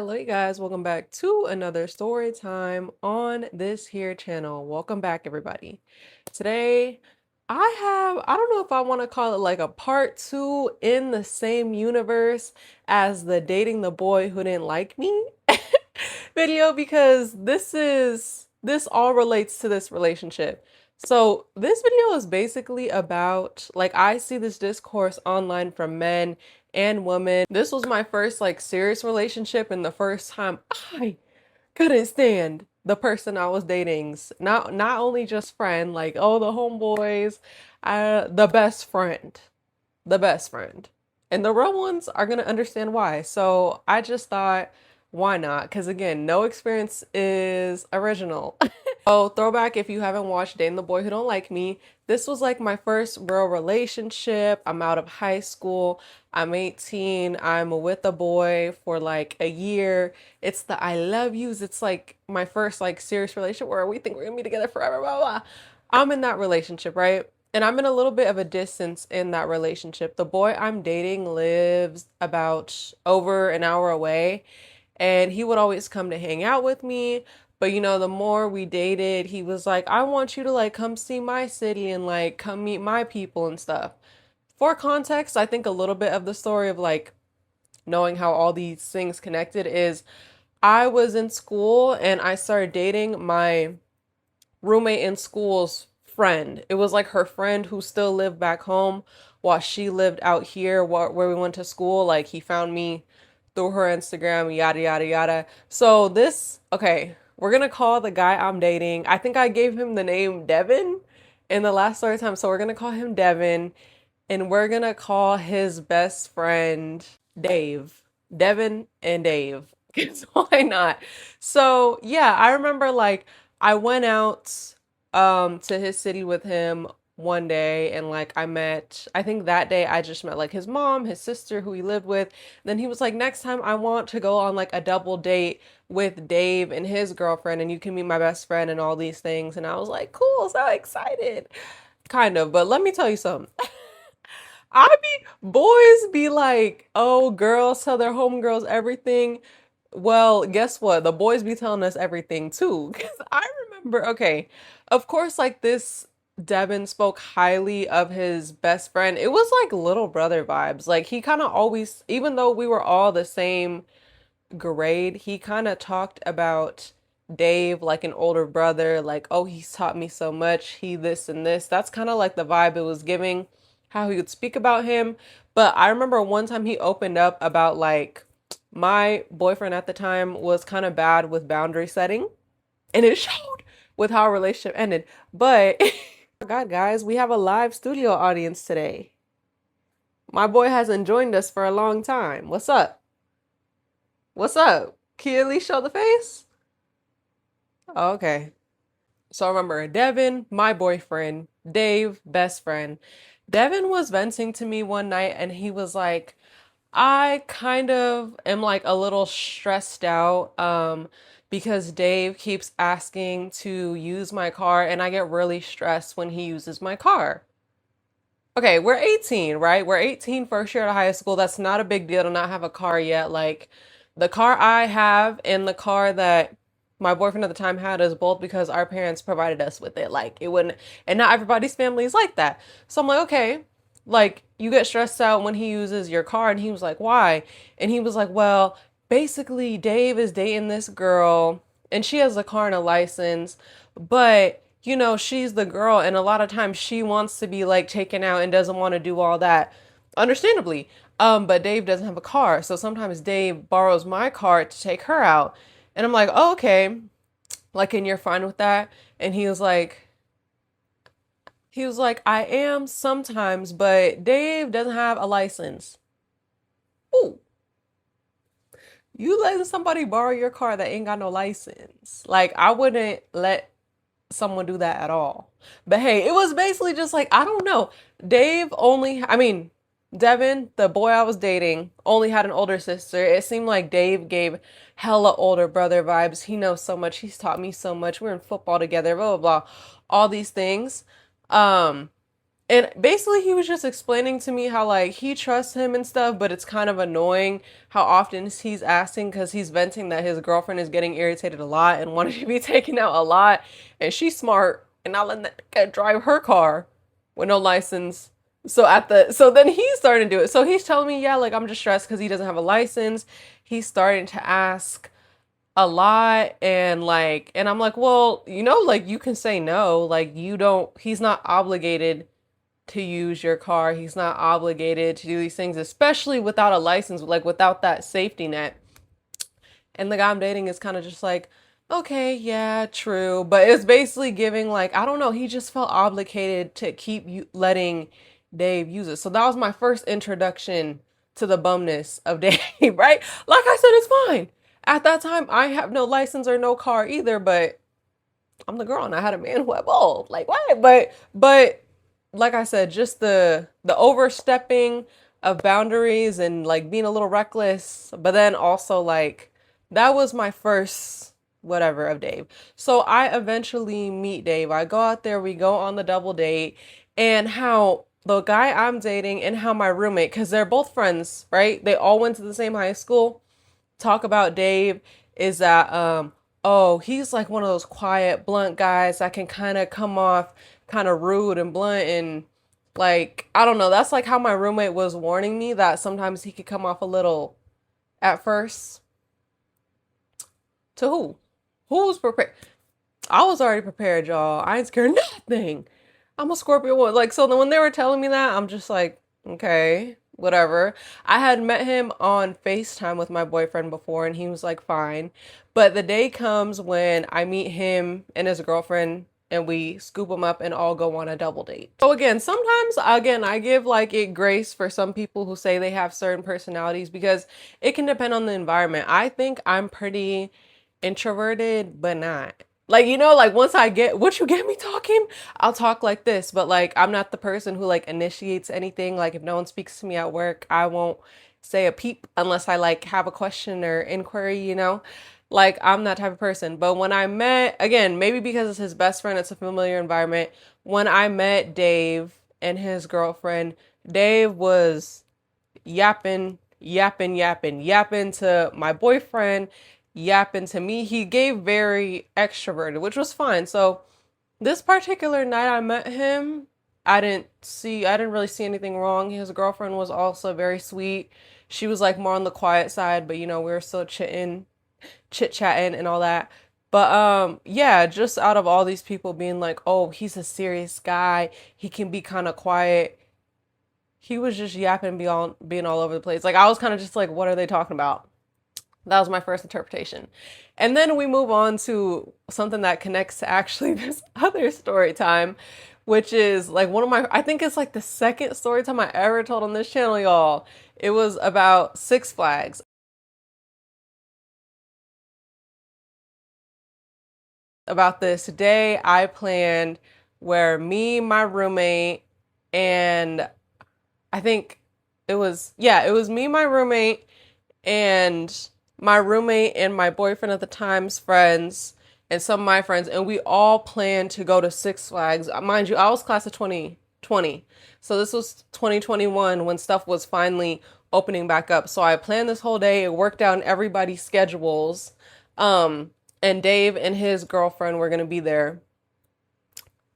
Hello you guys, welcome back to another story time on this here channel. Welcome back everybody. Today I don't know if I want to call it like a part two in the same universe as the dating the boy who didn't like me video, because this all relates to this relationship. So this video is basically about, like, I see this discourse online from men and women. This was my first like serious relationship and the first time I couldn't stand the person I was dating's not only just friend, like, oh, the homeboys, the best friend. The best friend. And the real ones are going to understand why. So I just thought, why not? Because again, no experience is original. Oh, throwback if you haven't watched Dating the Boy Who Don't Like Me. This was like my first real relationship. I'm out of high school. I'm 18. I'm with a boy for like a year. It's the I love yous. It's like my first like serious relationship where we think we're gonna be together forever, blah, blah. I'm in that relationship, right? And I'm in a little bit of a distance in that relationship. The boy I'm dating lives about over an hour away, and he would always come to hang out with me. But the more we dated, he was like, I want you to like come see my city and like come meet my people and stuff. For context, I think a little bit of the story of like knowing how all these things connected is I was in school and I started dating my roommate in school's friend. It was like her friend who still lived back home while she lived out here where we went to school. Like, he found me through her Instagram, yada, yada, yada. So okay, we're gonna call the guy I'm dating. I think I gave him the name Devin in the last story time. So we're gonna call him Devin, and we're gonna call his best friend Dave. Devin and Dave. Why not? So yeah, I remember like I went out to his city with him one day, and like I think that day I just met like his mom, his sister who he lived with. Then he was like, next time I want to go on like a double date with Dave and his girlfriend, and you can meet my best friend and all these things. And I was like, cool, so excited. Kind of, but let me tell you something. Boys be like, oh, girls tell their homegirls everything. Well, guess what? The boys be telling us everything too. Because I remember, okay, of course, like this, Devin spoke highly of his best friend. It was like little brother vibes. Like, he kind of always, even though we were all the same grade, he kind of talked about Dave like an older brother, like, oh, he's taught me so much, he this and this. That's kind of like the vibe it was giving, how he would speak about him. But I remember one time he opened up about like my boyfriend at the time was kind of bad with boundary setting, and it showed with how our relationship ended. But oh my God, guys, we have a live studio audience today. My boy hasn't joined us for a long time. What's up? What's up? Can you at least show the face? Oh, okay. So I remember Devin, my boyfriend, Dave, best friend. Devin was venting to me one night and he was like, I kind of am like a little stressed out because Dave keeps asking to use my car and I get really stressed when he uses my car. Okay, we're 18, right? We're 18, first year of high school. That's not a big deal to not have a car yet. Like, the car I have and the car that my boyfriend at the time had is both because our parents provided us with it. Like, it wouldn't, and not everybody's family is like that. So I'm like, okay, like, you get stressed out when he uses your car. And he was like, why? And he was like, well, basically, Dave is dating this girl and she has a car and a license, but she's the girl, and a lot of times she wants to be like taken out and doesn't want to do all that. Understandably. But Dave doesn't have a car. So sometimes Dave borrows my car to take her out. And I'm like, oh, okay. Like, and you're fine with that? And he was like, I am sometimes, but Dave doesn't have a license. Ooh, you letting somebody borrow your car that ain't got no license. Like, I wouldn't let someone do that at all. But hey, it was basically just like, I don't know. Devin, the boy I was dating, only had an older sister. It seemed like Dave gave hella older brother vibes. He knows so much. He's taught me so much. We're in football together, blah, blah, blah. All these things. Um, And basically, he was just explaining to me how, like, he trusts him and stuff, but it's kind of annoying how often he's asking because he's venting that his girlfriend is getting irritated a lot and wanting to be taken out a lot. And she's smart and not letting that guy drive her car with no license. So then he's starting to do it. So he's telling me, yeah, like, I'm just stressed because he doesn't have a license. He's starting to ask a lot, and I'm like, well, like, you can say no. Like, he's not obligated to use your car. He's not obligated to do these things, especially without a license, like without that safety net. And the guy I'm dating is kind of just like, okay, yeah, true. But it's basically giving, like, I don't know, he just felt obligated to keep letting Dave use it. So that was my first introduction to the bumness of Dave, right? Like I said, it's fine. At that time, I have no license or no car either, but I'm the girl and I had a man who had both. Like, what? But like I said, just the overstepping of boundaries and like being a little reckless, but then also like that was my first whatever of Dave. So I eventually meet Dave. I go out there, we go on the double date, and how the guy I'm dating and how my roommate, because they're both friends, right? They all went to the same high school. Talk about Dave is that oh, he's like one of those quiet, blunt guys that can kind of come off kind of rude and blunt, and like, I don't know, that's like how my roommate was warning me that sometimes he could come off a little at first. To who? Who's prepared? I was already prepared, y'all. I ain't scared of nothing. I'm a Scorpio one. Like, so then when they were telling me that, I'm just like, okay, whatever. I had met him on FaceTime with my boyfriend before, and he was like, fine. But the day comes when I meet him and his girlfriend, and we scoop them up and all go on a double date. So again, sometimes, again, I give like it grace for some people who say they have certain personalities because it can depend on the environment. I think I'm pretty introverted, but not. Like, like once you get me talking, I'll talk like this, but like I'm not the person who like initiates anything. Like if no one speaks to me at work, I won't say a peep unless I like have a question or inquiry. Like I'm that type of person. But when I met, again, maybe because it's his best friend, it's a familiar environment. When I met Dave and his girlfriend, Dave was yapping, yapping, yapping, yapping to my boyfriend, yapping to me. He gave very extroverted, which was fine. So this particular night I met him, I didn't really see anything wrong. His girlfriend was also very sweet. She was like more on the quiet side, but we were still chit-chatting and all that. But yeah, just out of all these people being like, "Oh, he's a serious guy. He can be kind of quiet." He was just yapping, being all over the place. Like I was kind of just like, "What are they talking about?" That was my first interpretation. And then we move on to something that connects to actually this other story time, which is like I think it's like the second story time I ever told on this channel, y'all. It was about Six Flags. About this day I planned where me, my roommate, and I think it was me, my roommate, and my boyfriend at the time's friends and some of my friends, and we all planned to go to Six Flags. Mind you, I was class of 2020. So this was 2021 when stuff was finally opening back up. So I planned this whole day. It worked out in everybody's schedules. And Dave and his girlfriend were going to be there,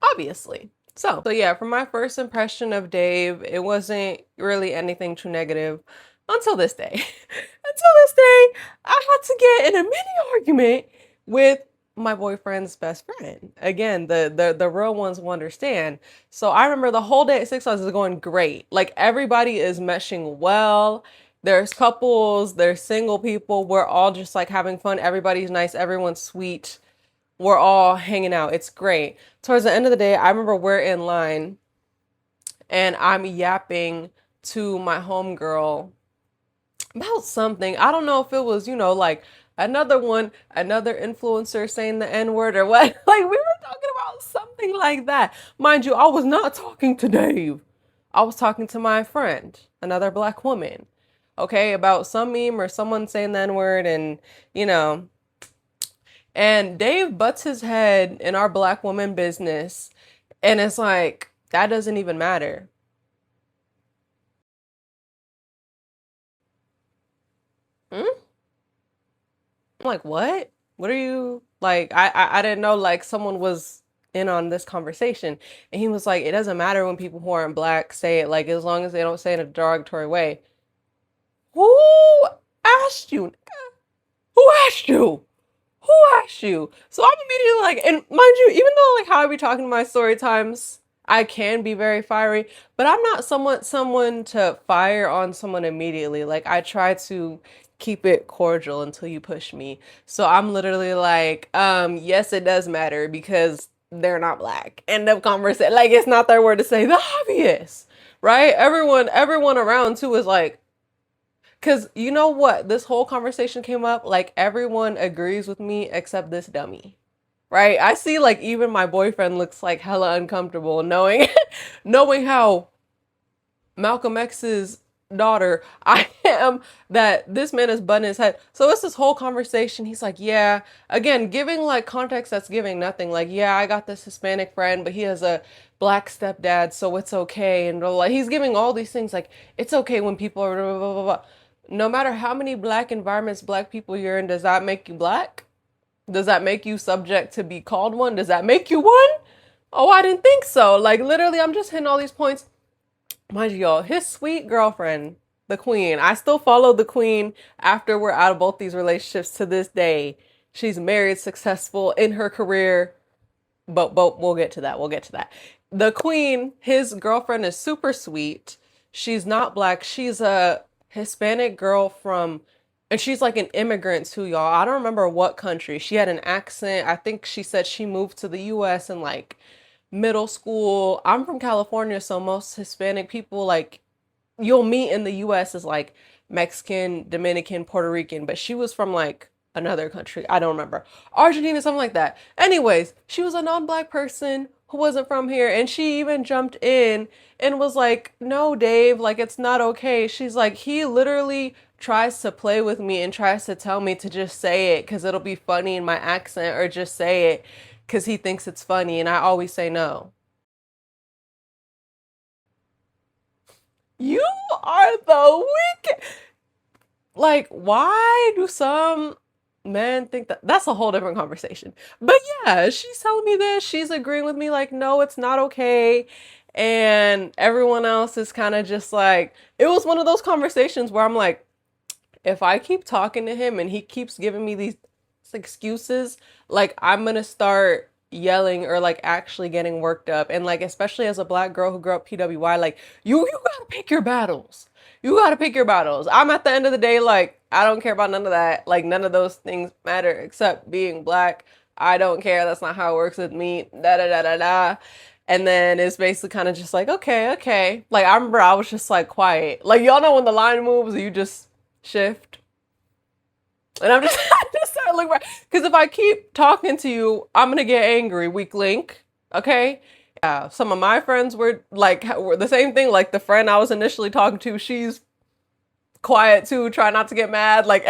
obviously. So yeah, from my first impression of Dave, it wasn't really anything too negative until this day. Until this day, I had to get in a mini argument with my boyfriend's best friend. Again, the real ones will understand. So I remember the whole day at Six Flags is going great. Like everybody is meshing well. There's couples, there's single people. We're all just like having fun. Everybody's nice. Everyone's sweet. We're all hanging out. It's great. Towards the end of the day, I remember we're in line and I'm yapping to my homegirl about something. I don't know if it was, like another influencer saying the N-word or what. Like we were talking about something like that. Mind you, I was not talking to Dave. I was talking to my friend, another black woman. Okay, about some meme or someone saying the N-word, and and Dave butts his head in our black woman business. And it's like, That doesn't even matter. Hmm? I'm like, what? What are you like? I didn't know like someone was in on this conversation. And he was like, it doesn't matter when people who aren't black say it, like as long as they don't say it in a derogatory way. Who asked you? Who asked you? Who asked you? So I'm immediately like, and mind you, even though like how I be talking to my story times, I can be very fiery, but I'm not someone to fire on someone immediately. Like I try to keep it cordial until you push me. So I'm literally like, yes, it does matter because they're not black. End of conversation. Like it's not their word to say the obvious, right? Everyone around too is like, because you know what? This whole conversation came up like everyone agrees with me except this dummy. Right? I see like even my boyfriend looks like hella uncomfortable knowing knowing how Malcolm X's daughter I am, that this man is butting his head. So it's this whole conversation. He's like, yeah, again, giving like context that's giving nothing. Like, yeah, I got this Hispanic friend, but he has a black stepdad, so it's okay. And like he's giving all these things like it's okay when people are blah, blah, blah, blah. No matter how many black environments, black people you're in, does that make you black? Does that make you subject to be called one? Does that make you one? Oh, I didn't think so. Like literally, I'm just hitting all these points. Mind you, y'all, his sweet girlfriend, the queen. I still follow the queen after we're out of both these relationships to this day. She's married, successful in her career, but we'll get to that. We'll get to that. The queen, his girlfriend is super sweet. She's not black. She's a Hispanic girl from, and she's like an immigrant too, y'all. I don't remember what country. She had an accent. I think she said she moved to the US in like middle school. I'm from California, so most Hispanic people like you'll meet in the US is like Mexican, Dominican, Puerto Rican, but she was from like another country. I don't remember. Argentina, something like that. Anyways, she was a non-black person who wasn't from here, and she even jumped in and was like, "No, Dave, like it's not okay." She's like, "He literally tries to play with me and tries to tell me to just say it cuz it'll be funny in my accent or just say it cuz he thinks it's funny." And I always say no. You are the wicked. Like, why do some men think that that's a whole different conversation? But yeah, she's telling me this. She's agreeing with me, like, no, it's not okay. And everyone else is kind of just like, it was one of those conversations where I'm like, if I keep talking to him and he keeps giving me these excuses, like I'm gonna start yelling or like actually getting worked up. And like especially as a black girl who grew up PWI, like you gotta pick your battles. You gotta pick your battles. I'm at the end of the day like I don't care about none of that. Like none of those things matter except being black. I don't care. That's not how it works with me. Da da da da da. And then it's basically kind of just like, okay, okay. Like I remember I was just like quiet. Like y'all know when the line moves, you just shift. And I'm just, I just started looking right. Because if I keep talking to you, I'm going to get angry, weak link. Okay? Yeah. Some of my friends were the same thing. Like the friend I was initially talking to, she's quiet too, try not to get mad. Like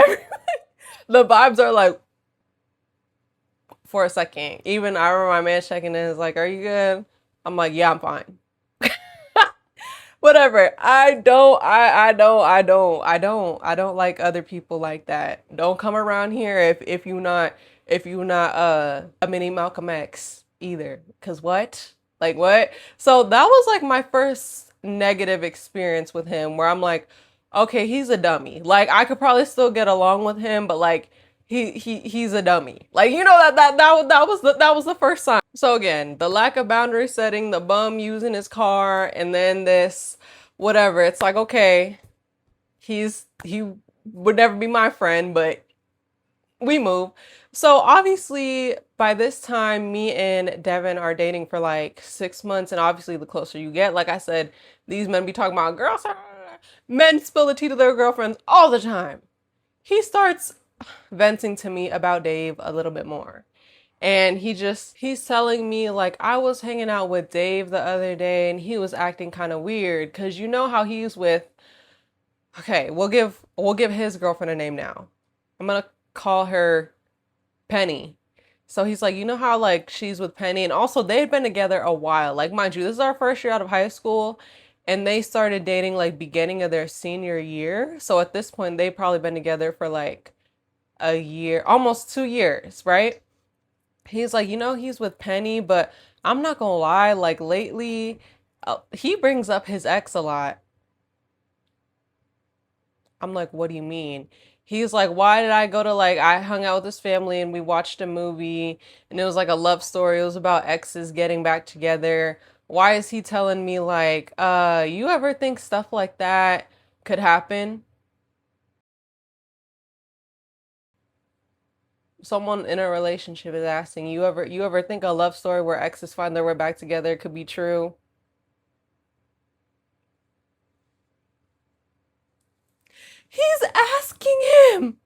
the vibes are like, for a second. Even I remember my man checking in, is like, are you good? I'm like, yeah, I'm fine. Whatever. I don't like other people like that. Don't come around here if you not a mini Malcolm X either. Cause what? Like what? So that was like my first negative experience with him where I'm like, okay, he's a dummy. Like I could probably still get along with him, but like he's a dummy. Like you know that was the first sign. So again, the lack of boundary setting, the bum using his car, and then this whatever. It's like okay, he would never be my friend, but we move. So obviously by this time me and Devin are dating for like 6 months, and obviously the closer you get, like I said, these men be talking about girls. Men spill the tea to their girlfriends all the time. He starts venting to me about Dave a little bit more. And he's telling me like I was hanging out with Dave the other day and he was acting kind of weird cuz you know how he's with okay, we'll give his girlfriend a name now. I'm going to call her Penny. So he's like, you know how like she's with Penny, and also they'd been together a while. Like, mind you, this is our first year out of high school, and they started dating like beginning of their senior year. So at this point, they've probably been together for like a year, almost 2 years, right? He's like, you know, he's with Penny, but I'm not gonna lie, like lately, he brings up his ex a lot. I'm like, what do you mean? He's like, why did I go to like, I hung out with his family and we watched a movie and it was like a love story. It was about exes getting back together. Why is he telling me like, you ever think stuff like that could happen? Someone in a relationship is asking, you ever think a love story where exes find their way back together could be true? He's asking him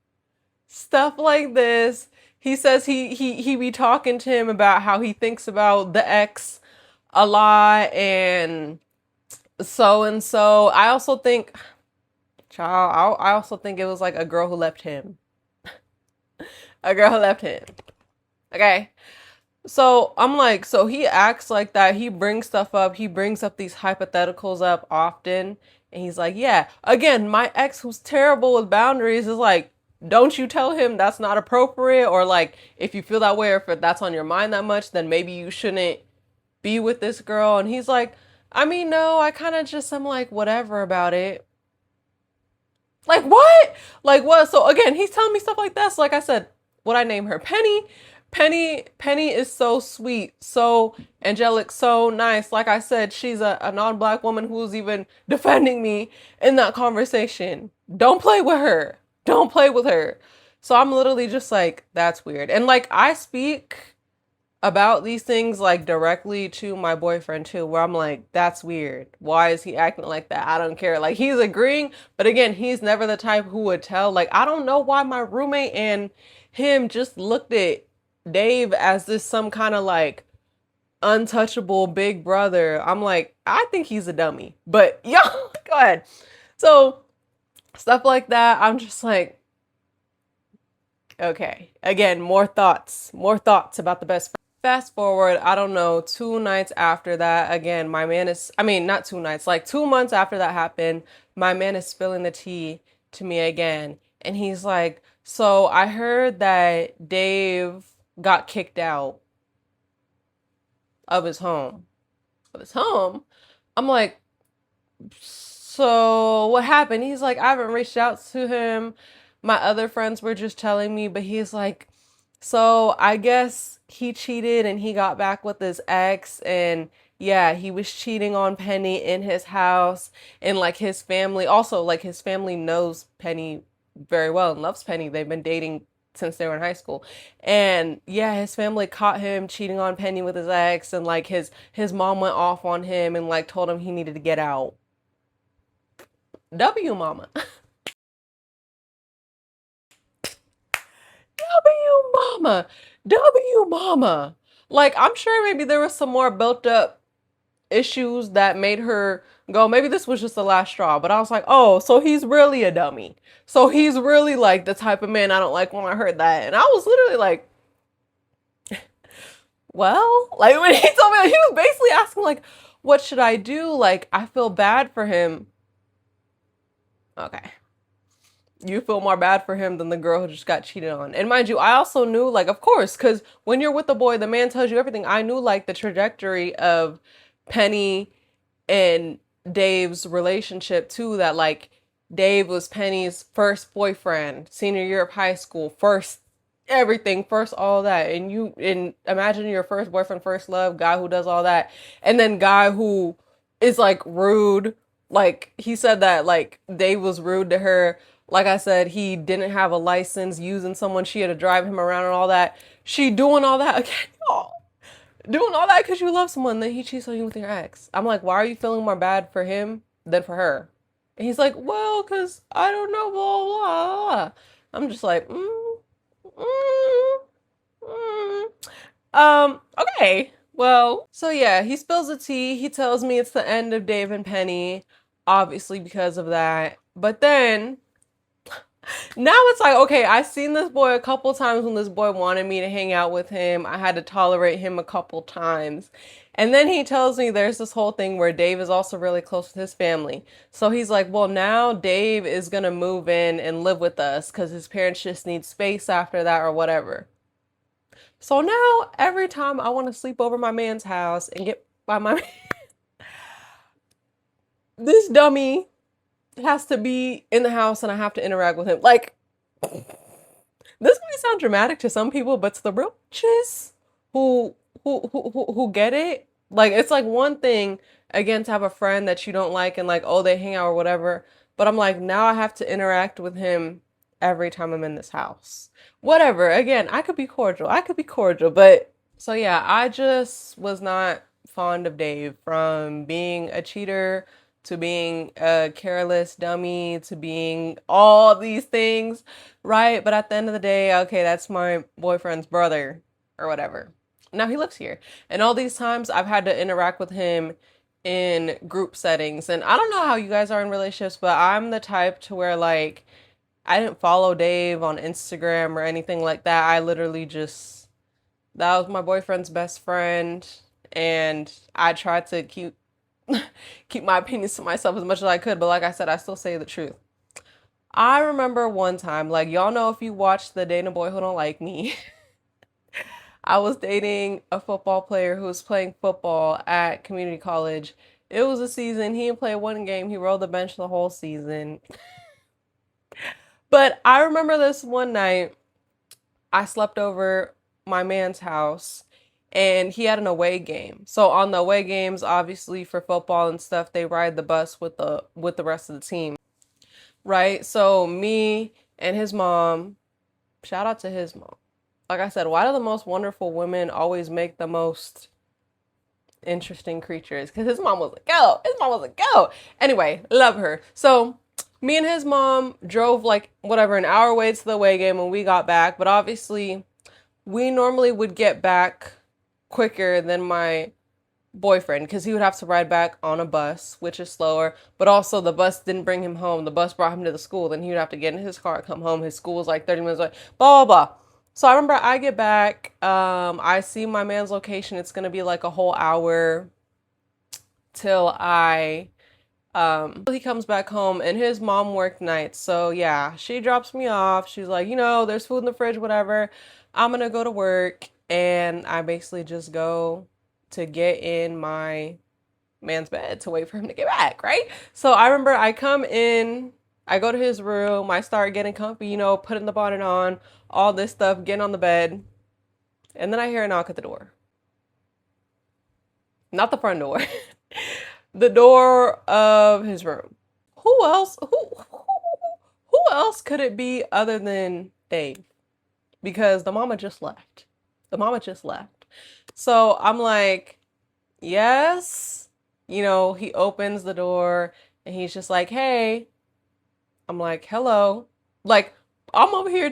stuff like this. He says he be talking to him about how he thinks about the ex a lot and so and so. I also think, child, I also think it was like a girl who left him. A girl who left him. Okay. So I'm like, so he acts like that. He brings stuff up. He brings up these hypotheticals up often. And he's like, yeah, again, my ex who's terrible with boundaries is like, don't you tell him that's not appropriate? Or like, if you feel that way or if that's on your mind that much, then maybe you shouldn't be with this girl. And he's like, I mean, no, I kind of just, I'm like, whatever about it. Like, what? Like, what? So again, he's telling me stuff like this. So like I said, what I name her? Penny. Penny is so sweet, so angelic, so nice. Like I said, she's a non-black woman who's even defending me in that conversation. Don't play with her. Don't play with her. So I'm literally just like, that's weird. And like I speak about these things like directly to my boyfriend too, where I'm like, that's weird. Why is he acting like that? I don't care. Like he's agreeing, but again, he's never the type who would tell. Like I don't know why my roommate and him just looked at Dave as this some kind of like untouchable big brother. I'm like, I think he's a dummy. But yo, go ahead. So stuff like that, I'm just like, okay. Again, more thoughts about the best. Fast forward, I don't know, 2 nights after that, again, my man is, I mean, not 2 nights, like 2 months after that happened, my man is spilling the tea to me again. And he's like, so I heard that Dave got kicked out of his home. Of his home? I'm like, so what happened? He's like, I haven't reached out to him. My other friends were just telling me, but he's like, so I guess he cheated and he got back with his ex and yeah, he was cheating on Penny in his house and like his family also like his family knows Penny very well and loves Penny. They've been dating since they were in high school. And yeah, his family caught him cheating on Penny with his ex and like his mom went off on him and like told him he needed to get out. W mama. W mama. W mama. Like I'm sure maybe there was some more built up issues that made her go, maybe this was just the last straw. But I was like, oh, so he's really a dummy. So he's really like the type of man I don't like when I heard that. And I was literally like, well, like when he told me, like, he was basically asking like, what should I do? Like, I feel bad for him. Okay. You feel more bad for him than the girl who just got cheated on. And mind you, I also knew, like, of course, because when you're with a boy, the man tells you everything. I knew, like, the trajectory of Penny and Dave's relationship, too, that, like, Dave was Penny's first boyfriend, senior year of high school, first everything, first all that. And imagine your first boyfriend, first love, guy who does all that. And then guy who is, like, rude. Like, he said that, like, Dave was rude to her. Like I said, he didn't have a license, using someone, she had to drive him around and all that. She doing all that again, y'all. Doing all that because you love someone, then he cheats on you with your ex. I'm like, why are you feeling more bad for him than for her? And he's like, well, because I don't know, blah, blah, blah. I'm just like, mm, mm. Okay. Well, so yeah, he spills the tea. He tells me it's the end of Dave and Penny, obviously because of that. But then Now it's like, okay, I seen this boy a couple times when this boy wanted me to hang out with him. I had to tolerate him a couple times. And then he tells me there's this whole thing where Dave is also really close with his family. So he's like, well, now Dave is going to move in and live with us because his parents just need space after that or whatever. So now every time I want to sleep over my man's house and get by my this dummy has to be in the house and I have to interact with him. Like, this might sound dramatic to some people, but to the real bitches who get it, like it's like one thing again to have a friend that you don't like and like, oh, they hang out or whatever. But I'm like, now I have to interact with him every time I'm in this house. Whatever. Again, I could be cordial. I could be cordial, but so yeah, I just was not fond of Dave, from being a cheater to being a careless dummy to being all these things, right? But at the end of the day, okay, that's my boyfriend's brother or whatever. Now he lives here. And all these times I've had to interact with him in group settings. And I don't know how you guys are in relationships, but I'm the type to where like I didn't follow Dave on Instagram or anything like that. I literally just, that was my boyfriend's best friend. And I tried to keep my opinions to myself as much as I could. But like I said, I still say the truth. I remember one time, like y'all know if you watched the Dana Boy Who Don't Like Me, I was dating a football player who was playing football at community college. It was a season. He didn't play one game. He rode the bench the whole season. But I remember this one night, I slept over my man's house and he had an away game. So on the away games, obviously for football and stuff, they ride the bus with the rest of the team. Right? So me and his mom, shout out to his mom. Like I said, why do the most wonderful women always make the most interesting creatures? Because his mom was a go. His mom was a go. Anyway, love her. So me and his mom drove like whatever an hour away to the away game when we got back. But obviously we normally would get back quicker than my boyfriend because he would have to ride back on a bus, which is slower. But also the bus didn't bring him home. The bus brought him to the school. Then he would have to get in his car, come home. His school was like 30 minutes away. Blah, blah, blah. So I remember I get back. I see my man's location. It's going to be like a whole hour till he comes back home, and his mom worked nights. So yeah, she drops me off. She's like, there's food in the fridge, whatever. I'm going to go to work. And I basically just go to get in my man's bed to wait for him to get back, right? So I remember I come in, I go to his room, I start getting comfy, putting the bonnet on, all this stuff, getting on the bed. And then I hear a knock at the door. Not the front door. The door of his room. Who else could it be other than Dave? Because the mama just left. So I'm like, yes. He opens the door and he's just like, hey. I'm like, hello. Like, I'm over here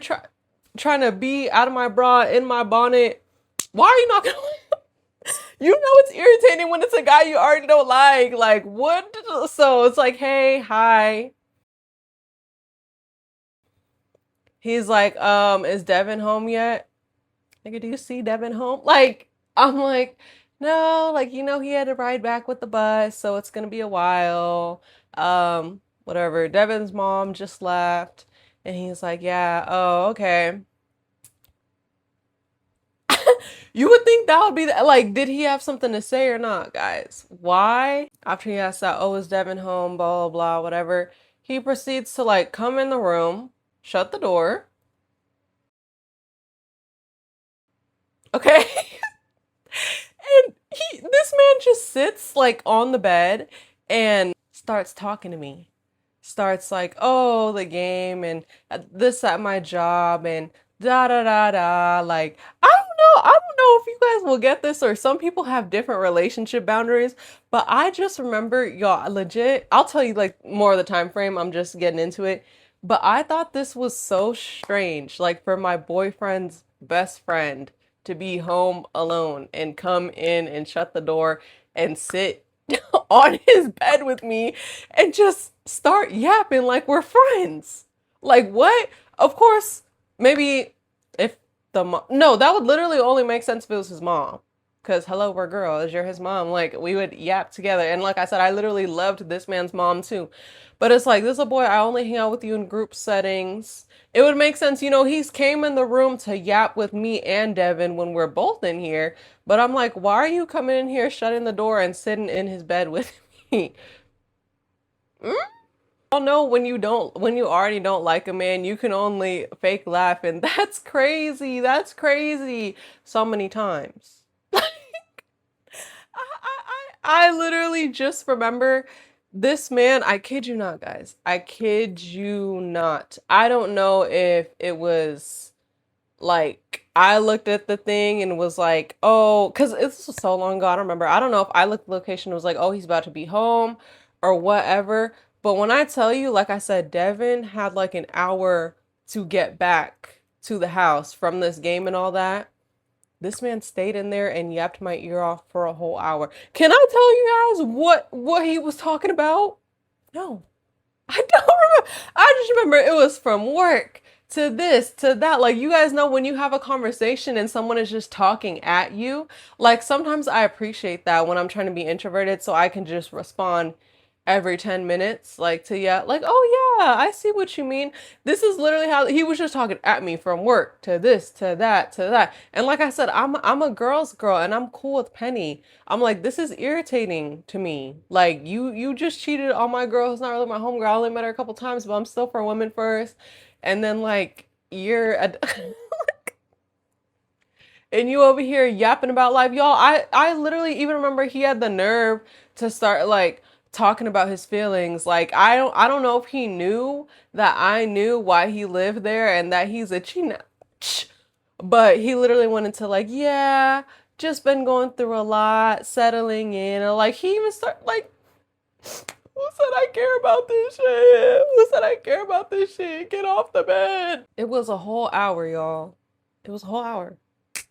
trying to be out of my bra, in my bonnet. Why are you not gonna it's irritating when it's a guy you already don't like. Like, what? So it's like, hey, hi. He's like, is Devin home yet? Nigga, do you see Devin home? Like, I'm like, no, like, he had to ride back with the bus, so it's gonna be a while. Whatever. Devin's mom just left, and he's like, yeah, oh, okay. You would think that would be like, did he have something to say or not, guys? Why? After he asks that, oh, is Devin home? Blah, blah, blah, whatever. He proceeds to like come in the room, shut the door. Okay. And this man just sits like on the bed and starts talking to me. Starts like, oh, the game and this at my job and da da da da. Like, I don't know if you guys will get this, or some people have different relationship boundaries, but I just remember, y'all, legit, I'll tell you like more of the time frame. I'm just getting into it. But I thought this was so strange, like for my boyfriend's best friend to be home alone and come in and shut the door and sit on his bed with me and just start yapping like we're friends. Like what? Of course, maybe if the mom, no, that would literally only make sense if it was his mom. Cause hello, we're girls. You're his mom. Like we would yap together. And like I said, I literally loved this man's mom too. But it's like this is a boy. I only hang out with you in group settings. It would make sense, he's came in the room to yap with me and Devin when we're both in here. But I'm like, why are you coming in here, shutting the door, and sitting in his bed with me? All know when you already don't like a man, you can only fake laugh, and that's crazy. That's crazy. So many times. I literally just remember this man. I kid you not, guys. I kid you not. I don't know if it was like I looked at the thing and was like, oh, because this was so long ago. I don't remember. I don't know if I looked at the location and was like, oh, he's about to be home or whatever. But when I tell you, like I said, Devin had like an hour to get back to the house from this game and all that. This man stayed in there and yapped my ear off for a whole hour. Can I tell you guys what he was talking about? No. I don't remember. I just remember it was from work to this to that. Like, you guys know when you have a conversation and someone is just talking at you, like sometimes I appreciate that when I'm trying to be introverted so I can just respond every 10 minutes, like to, yeah, like, oh yeah, I see what you mean. This is literally how he was just talking at me from work to this to that to that. And like I said, I'm a girl's girl and I'm cool with Penny. I'm like, this is irritating to me. Like, you just cheated on my girl who's not really my homegirl. I only met her a couple times, but I'm still for women first. And then like you're a and you over here yapping about life, y'all. I literally even remember he had the nerve to start like talking about his feelings. Like I don't know if he knew that I knew why he lived there and that he's a cheat, but he literally went into like, yeah, just been going through a lot, settling in, and like he even started like, who said I care about this shit? Who said I care about this shit? Get off the bed. It was a whole hour, y'all. It was a whole hour. It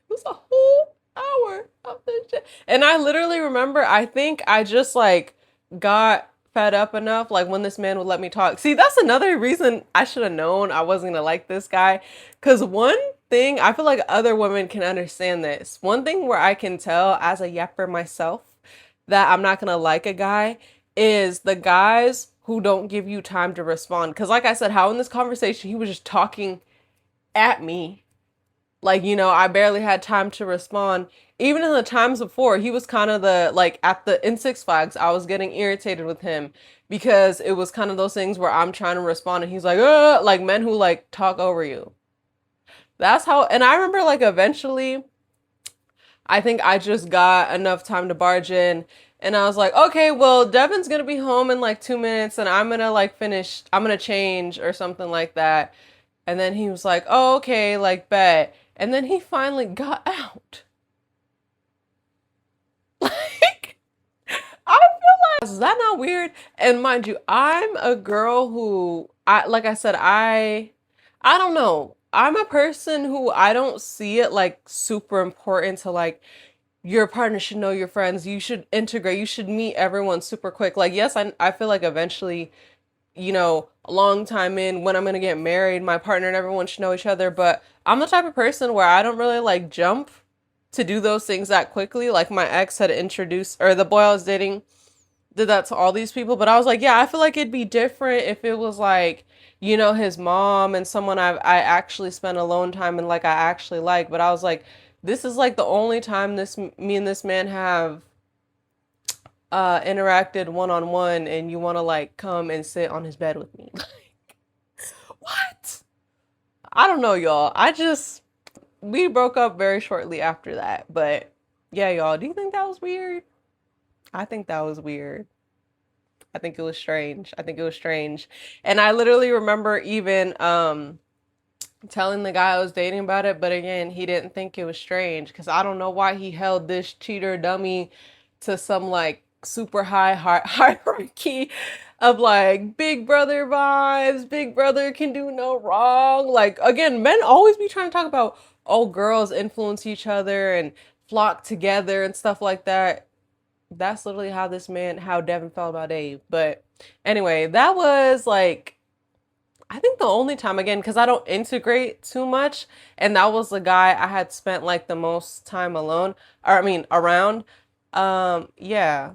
was a whole hour of this shit. And I literally remember, I think I just like got fed up enough, like when this man would let me talk. See, that's another reason I should have known I wasn't gonna like this guy. Cause one thing, I feel like other women can understand this. One thing where I can tell as a yapper myself that I'm not gonna like a guy is the guys who don't give you time to respond. Cause like I said, how in this conversation he was just talking at me, like, I barely had time to respond. Even in the times before, he was kind of the, like, at the, in Six Flags, I was getting irritated with him because it was kind of those things where I'm trying to respond and he's like men who, like, talk over you. That's how, and I remember, like, eventually, I think I just got enough time to barge in and I was like, okay, well, Devin's gonna be home in, like, 2 minutes and I'm gonna, like, I'm gonna change or something like that. And then he was like, oh, okay, like, bet. And then he finally got out. Like, I feel like, is that not weird? And mind you, I'm a girl who, like I said, I don't know. I'm a person who I don't see it like super important to like your partner should know your friends. You should integrate. You should meet everyone super quick. Like, yes, I feel like eventually, a long time in when I'm gonna get married, my partner and everyone should know each other. But I'm the type of person where I don't really like jump to do those things that quickly. Like my ex had introduced, or the boy I was dating did that to all these people. But I was like, yeah, I feel like it'd be different if it was like, his mom and someone I actually spent alone time and like I actually like. But I was like, this is like the only time me and this man have interacted one on one and you want to like come and sit on his bed with me. What? I don't know, y'all. We broke up very shortly after that. But yeah, y'all, do you think that was weird? I think that was weird. I think it was strange. I think it was strange. And I literally remember even telling the guy I was dating about it, but again, he didn't think it was strange because I don't know why he held this cheater dummy to some like super high hierarchy of like big brother vibes. Big brother can do no wrong. Like, again, men always be trying to talk about, oh, girls influence each other and flock together and stuff like that. That's literally how Devin felt about Dave. But anyway, that was like I think the only time, again, because I don't integrate too much, and that was the guy I had spent like the most time alone, or I mean around. Yeah,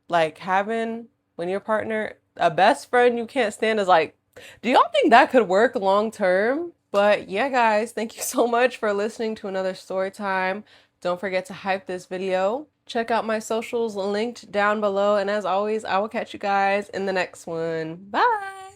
like having when your partner, a best friend you can't stand is like, do y'all think that could work long term? But yeah, guys, thank you so much for listening to another story time. Don't forget to hype this video. Check out my socials linked down below. And as always, I will catch you guys in the next one. Bye.